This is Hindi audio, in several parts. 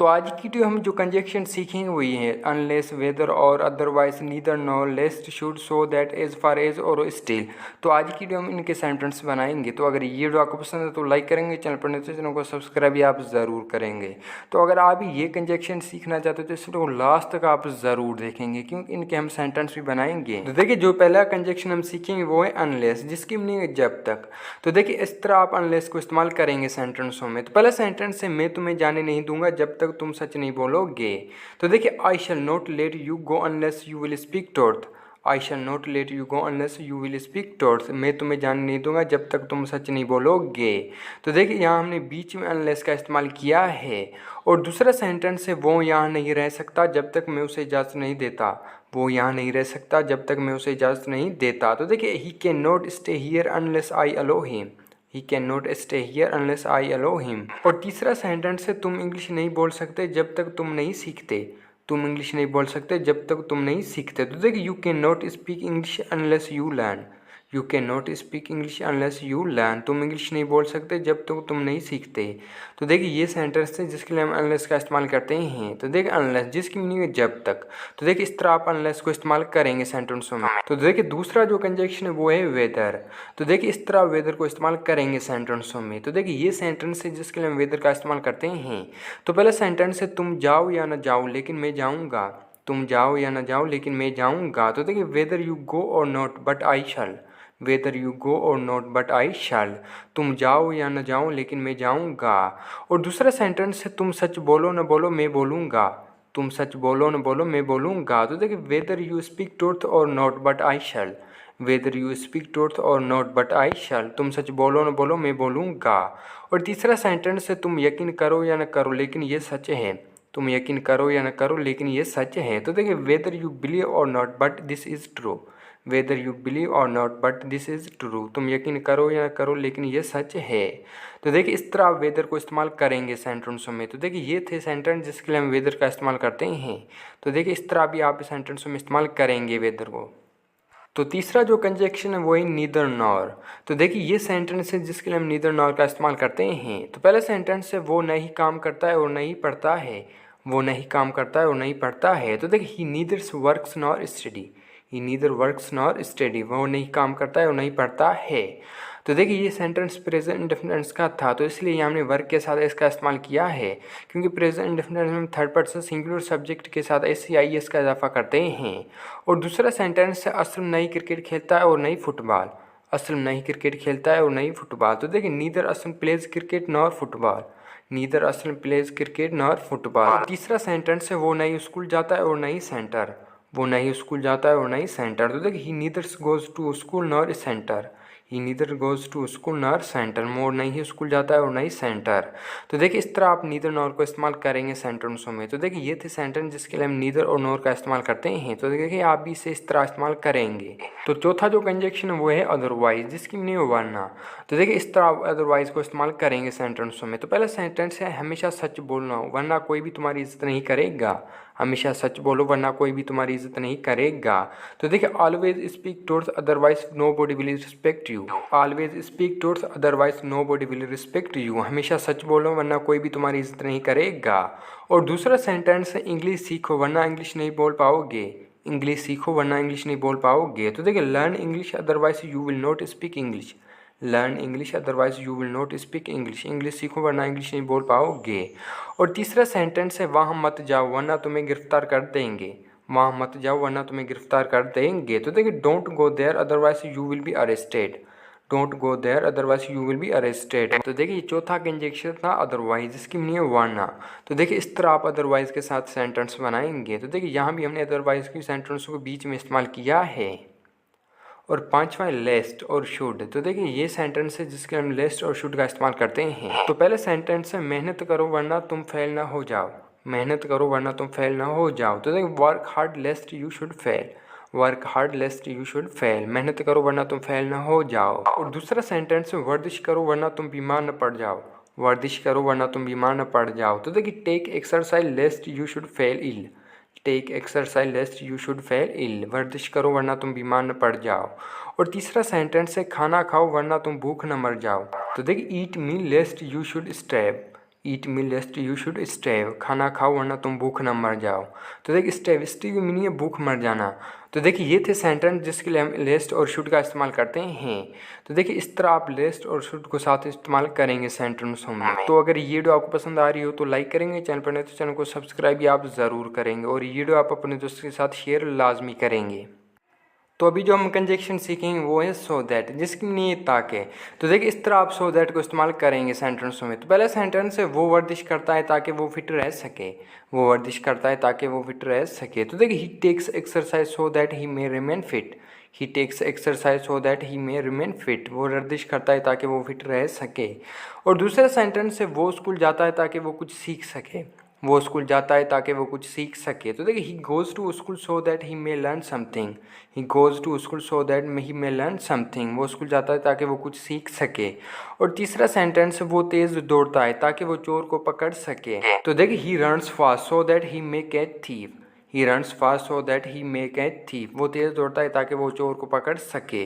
तो आज की वीडियो हम जो कंजक्शन सीखेंगे वही है अनलेस, वेदर और otherwise, neither, nor, lest, should, so, that, as far as और स्टिल। तो आज की वीडियो हम इनके सेंटेंस बनाएंगे। तो अगर ये वीडियो आपको पसंद है तो लाइक करेंगे, चैनल पर नए तो चैनल को सब्सक्राइब भी आप ज़रूर करेंगे। तो अगर आप ये कंजक्शन सीखना चाहते हो तो इस वीडियो को लास्ट तक आप ज़रूर देखेंगे क्योंकि इनके हम सेंटेंस भी बनाएंगे। तो देखिए जो पहला कंजक्शन हम सीखेंगे वो है अनलेस, जिसकी मीनिंग है जब तक। तो देखिए इस तरह आप अनलेस को इस्तेमाल करेंगे सेंटेंसों में। तो पहला सेंटेंस है मैं तुम्हें जाने नहीं दूंगा जब तक तुम सच नहीं बोलोगे। तो देखिए I shall not let you go unless you will speak truth. I shall not let you go unless you will speak truth. मैं तुम्हें जाने नहीं दूंगा जब तक तुम सच नहीं बोलोगे। तो देखिए यहाँ हमने बीच में अनलेस का इस्तेमाल किया है। और दूसरा सेंटेंस है वो यहाँ नहीं रह सकता जब तक मैं उसे इजाज़त नहीं देता। वो यहाँ नहीं रह सकता जब तक मैं उसे इजाज़त नहीं देता। तो देखिए he can not stay here unless I allow him. He can not stay here unless I allow him. और तीसरा सेंटेंस है तुम इंग्लिश नहीं बोल सकते जब तक तुम नहीं सीखते। तुम इंग्लिश नहीं बोल सकते जब तक तुम नहीं सीखते। तो देखिए you can not speak English unless you learn. You can not speak English unless you learn. तुम इंग्लिश नहीं बोल सकते जब तक तुम नहीं सीखते। तो देखिए ये सेंटेंस है जिसके लिए हम अनलेस का इस्तेमाल करते हैं। तो देखिए अनलेस जिसकी मीनिंग है जब तक। तो देखिए इस तरह आप अनलेस को इस्तेमाल करेंगे सेंटेंसों में। तो देखिए दूसरा जो कंजक्शन है वो है वेदर। तो देखिए इस तरह वेदर को इस्तेमाल करेंगे सेंटेंसों में। तो देखिए ये सेंटेंस है जिसके लिए हम वेदर का इस्तेमाल करते हैं। तो पहला सेंटेंस है तुम जाओ या ना जाओ लेकिन मैं जाऊँगा। तुम जाओ या ना जाओ लेकिन मैं जाऊँगा। तो देखिए whether you go or not but I shall. Whether you go or not but I shall. तुम जाओ या न जाओ लेकिन मैं जाऊँगा। और दूसरा सेंटेंस है तुम सच बोलो न बोलो मैं बोलूँगा। तुम सच बोलो न बोलो मैं बोलूँगा। तो देखिए whether you speak truth or not but I shall. Whether you speak truth or not but I shall. तुम सच बोलो न बोलो मैं बोलूँगा। और तीसरा सेंटेंस है तुम यकीन करो या न करो लेकिन ये सच है। तुम यकीन करो या न करो लेकिन ये सच है। तो देखिए whether you believe or not but this is true. Whether you believe or not but this is true. तुम यकीन करो या करो लेकिन ये सच है। तो देखिए इस तरह आप वेदर को इस्तेमाल करेंगे सेंटेंसों में। तो देखिए ये थे सेंटेंस जिसके लिए हम वेदर का इस्तेमाल करते हैं। तो देखिए इस तरह भी आप सेंटेंसों में इस्तेमाल करेंगे वेदर को। तो तीसरा जो कंजक्शन है वो है नीदर नॉर। तो देखिए ये सेंटेंस है जिसके लिए हम नीदर नॉर का इस्तेमाल करते हैं। तो पहला सेंटेंस है वो नहीं काम करता है और नहीं पढ़ता है। वो नहीं काम करता है और नहीं पढ़ता है। तो देखिए he neither works nor study. He neither works nor study. वो नहीं काम करता है और नहीं पढ़ता है। तो देखिए ये सेंटेंस प्रेजेंट इंडेफिनिट का था तो इसलिए यहाँ हमने वर्क के साथ इसका इस्तेमाल किया है क्योंकि प्रेजेंट इंडेफिनिट में हम थर्ड पर्सन सिंगुलर सब्जेक्ट के साथ एस सी आई एस का इजाफा करते हैं। और दूसरा सेंटेंस है असलम नहीं क्रिकेट खेलता है और नहीं फुटबॉल। असलम नहीं क्रिकेट खेलता है और नहीं फुटबॉल। तो देखिए neither Aslam pledge cricket nor football. Neither Aslam pledge cricket nor football. तीसरा सेंटेंस है वो नहीं स्कूल जाता है और नहीं सेंटर। वो नहीं स्कूल जाता है और नहीं सेंटर। तो देखिए he neither goes to school nor centre. He neither goes to school nor centre. मोर नहीं स्कूल जाता है और नहीं सेंटर। तो देखिए इस तरह आप नीदर नॉर को इस्तेमाल करेंगे सेंटेंसों में। तो देखिए ये थे सेंटेंस जिसके लिए हम नीदर और नॉर का इस्तेमाल करते हैं। तो देखिए आप भी इसे इस तरह इस्तेमाल करेंगे। तो चौथा जो कंजक्शन है वो है अदरवाइज, जिसकी मीनिंग है वरना। तो देखिए इस तरह आप अदरवाइज को इस्तेमाल करेंगे सेंटेंसों में। तो पहला सेंटेंस है हमेशा सच बोलना वरना कोई भी तुम्हारी इज्जत नहीं करेगा। हमेशा सच बोलो वरना कोई भी तुम्हारी इज्जत नहीं करेगा। तो देखिए always speak truth otherwise nobody will respect you. Always speak truth otherwise nobody will respect you. हमेशा सच बोलो वरना कोई भी तुम्हारी इज्जत नहीं करेगा। और दूसरा सेंटेंस है इंग्लिश सीखो वरना इंग्लिश नहीं बोल पाओगे। इंग्लिश सीखो वरना इंग्लिश नहीं बोल पाओगे। तो देखिए learn English otherwise you will not speak English. Learn English otherwise you will not speak English. English सीखो वरना इंग्लिश नहीं बोल पाओगे। और तीसरा सेंटेंस है वहाँ मत जाओ वरना तुम्हें गिरफ्तार कर देंगे। वहाँ मत जाओ वरना तुम्हें गिरफ्तार कर देंगे। तो देखिए don't go there otherwise you will be arrested. Don't go there otherwise you will be arrested. तो देखिए चौथा कंजक्शन था अदरवाइज, जिसकी मीनिंग है वरना। तो देखिए इस तरह आप अदरवाइज के साथ सेंटेंस बनाएंगे। तो देखिए यहाँ भी हमने अदरवाइज की सेंटेंसों को बीच में इस्तेमाल किया है। और पांचवा लेस्ट और शुड। तो देखिए ये सेंटेंस है जिसके हम लेस्ट और शुड का इस्तेमाल करते हैं। तो पहले सेंटेंस है मेहनत करो वरना तुम फेल ना हो जाओ। मेहनत करो वरना तुम फेल ना हो जाओ। तो देखिए work hard लेस्ट you should fail. Work hard लेस्ट you should fail. मेहनत करो वरना तुम फेल ना हो जाओ। और दूसरा सेंटेंस है वर्जिश करो वरना तुम बीमार न पड़ जाओ। वर्जिश करो वरना तुम बीमार न पड़ जाओ। तो देखिए take exercise lest you should fall ill. Take exercise lest you should fall ill. वर्जिश करो वरना तुम बीमार न पड़ जाओ। और तीसरा सेंटेंस है खाना खाओ वरना तुम भूख न मर जाओ। तो देखिए eat meal lest you should starve. Eat meal lest you should starve, खाना खाओ वरना तुम भूख ना मर जाओ। तो देखिए स्टेव की मीनिंग है भूख मर जाना। तो देखिए ये थे सेंटेंस जिसके लिए हम लेस्ट और शुड का इस्तेमाल करते हैं। तो देखिए इस तरह आप लेस्ट और शुड को साथ इस्तेमाल करेंगे सेंटेंसों में। तो अगर ये वीडियो आपको पसंद आ रही हो तो लाइक करेंगे, चैनल पर नहीं तो चैनल को सब्सक्राइब भी आप ज़रूर करेंगे और ये वीडियो आप अपने दोस्तों के साथ शेयर लाजमी करेंगे। तो अभी जो हम कंजक्शन सीखेंगे वो है सो दैट, जिसकी मीनिंग है ताकि। तो देखिए इस तरह आप सो दैट को इस्तेमाल करेंगे सेंटेंसों में। तो पहला सेंटेंस है वो वर्जिश करता है ताकि वो फिट रह सके, वो वर्जिश करता है ताकि वो फिट रह सके। तो देखिए he takes exercise so that he may remain fit, he takes exercise so that he may remain fit, वो वर्जिश करता है ताकि वो फिट रह सके। और दूसरा सेंटेंस है वो स्कूल जाता है ताकि वो कुछ सीख सके, वो स्कूल जाता है ताकि वो कुछ सीख सके। तो देखिए he goes to school so that he may learn something, he goes to school so that he may learn something, वो स्कूल जाता है ताकि वो कुछ सीख सके। और तीसरा सेंटेंस वो तेज़ दौड़ता है ताकि वो चोर को पकड़ सके। तो देखिए he runs fast so that he may catch thief, he runs fast so that he may catch thief, वो तेज़ दौड़ता है ताकि वो चोर को पकड़ सके।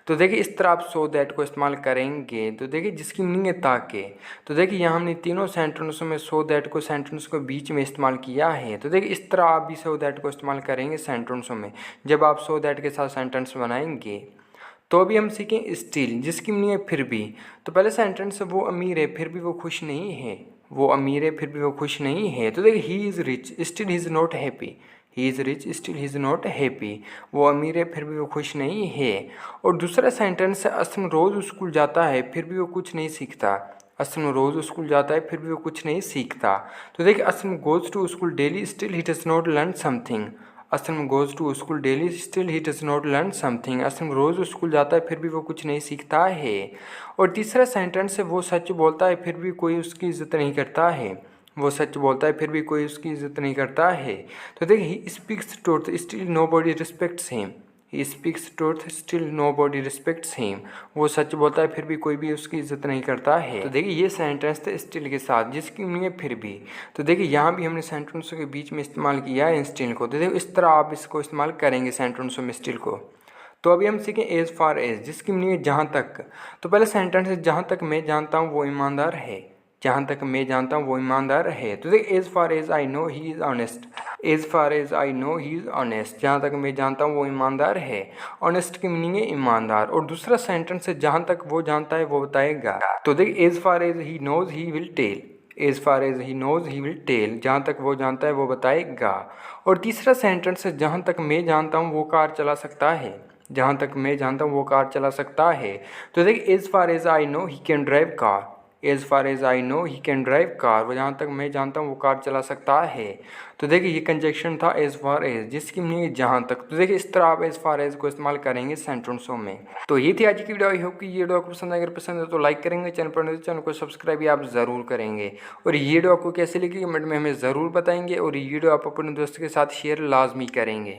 तो देखिए इस तरह आप सो दैट को इस्तेमाल करेंगे। तो देखिए जिसकी मीनिंग है ताकि। तो देखिए यहाँ हमने तीनों सेंटेंसों में सो दैट को सेंटेंस को बीच में इस्तेमाल किया है। तो देखिए इस तरह आप भी सो दैट को इस्तेमाल करेंगे सेंटेंसों में जब आप सो दैट के साथ सेंटेंस बनाएंगे। तो अभी हम सीखें स्टिल, जिसकी मीनिंग है फिर भी। तो पहले सेंटेंस है वो अमीर है फिर भी वो खुश नहीं है, वो अमीर है फिर भी वो खुश नहीं है। तो देखिए he is rich still he is not happy, he is rich still he is not happy, वो अमीर है फिर भी वो खुश नहीं है। और दूसरा सेंटेंस है असम रोज़ स्कूल जाता है फिर भी वो कुछ नहीं सीखता, असम रोज़ स्कूल जाता है फिर भी वो कुछ नहीं सीखता। तो देखिए Asam goes to school daily still he does not learn something, Asam goes to school daily still he does not learn something, Asam रोज़ स्कूल जाता है फिर भी वो कुछ नहीं सीखता है। और तीसरा सेंटेंस है वो सच बोलता है फिर भी कोई उसकी इज़्ज़त नहीं करता है, वो सच बोलता है फिर भी कोई उसकी इज़्ज़त नहीं करता है। तो देखिए he speaks truth still nobody respects him, he speaks truth still nobody respects him, वो सच बोलता है फिर भी कोई भी उसकी इज्जत नहीं करता है। तो देखिए ये सेंटेंस थे स्टिल के साथ, जिसकी मीनिंग है फिर भी। तो देखिए यहाँ भी हमने सेंटेंसों के बीच में इस्तेमाल किया है स्टिल को। तो देखिए इस तरह आप इसको इस्तेमाल करेंगे सेंटेंसों में स्टिल को। तो अभी हम सीखें एज फार एज, जिसकी मीनिंग है जहाँ तक। तो पहले सेंटेंस है जहाँ तक मैं जानता हूँ वो ईमानदार है, जहाँ तक मैं जानता हूँ वो ईमानदार है। तो देखिए as far as I know he is honest, as far as I know he is honest, जहाँ तक मैं जानता हूँ वो ईमानदार है। ऑनेस्ट की मीनिंग है ईमानदार। और दूसरा सेंटेंस है जहाँ तक वो जानता है वो बताएगा। तो देखिए as far as he knows he will tell, as far as he knows he will tell, जहाँ तक वो जानता है वो बताएगा। और तीसरा सेंटेंस है जहाँ तक मैं जानता हूँ वो कार चला सकता है, जहाँ तक मैं जानता हूँ वो कार चला सकता है। तो देखिए as far as I know he can drive car, as far as I know he can drive car, वो जहाँ तक मैं जानता हूँ वो कार चला सकता है। तो देखिए ये कंजक्शन था एज फार एज, जिसकी मीनिंग है जहाँ तक। तो देखिए इस तरह आप एज फार एज को इस्तेमाल करेंगे सेंटेंसों में। तो ये थी आज की वीडियो। आई होप कि ये वीडियो आपको पसंद है। अगर पसंद है तो लाइक करेंगे, चैनल पर नहीं तो चैनल को सब्सक्राइब भी आप ज़रूर करेंगे। और ये वीडियो आपको कैसे लगी कमेंट में हमें ज़रूर बताएंगे। और ये वीडियो आप अपने दोस्त के साथ शेयर लाजमी करेंगे।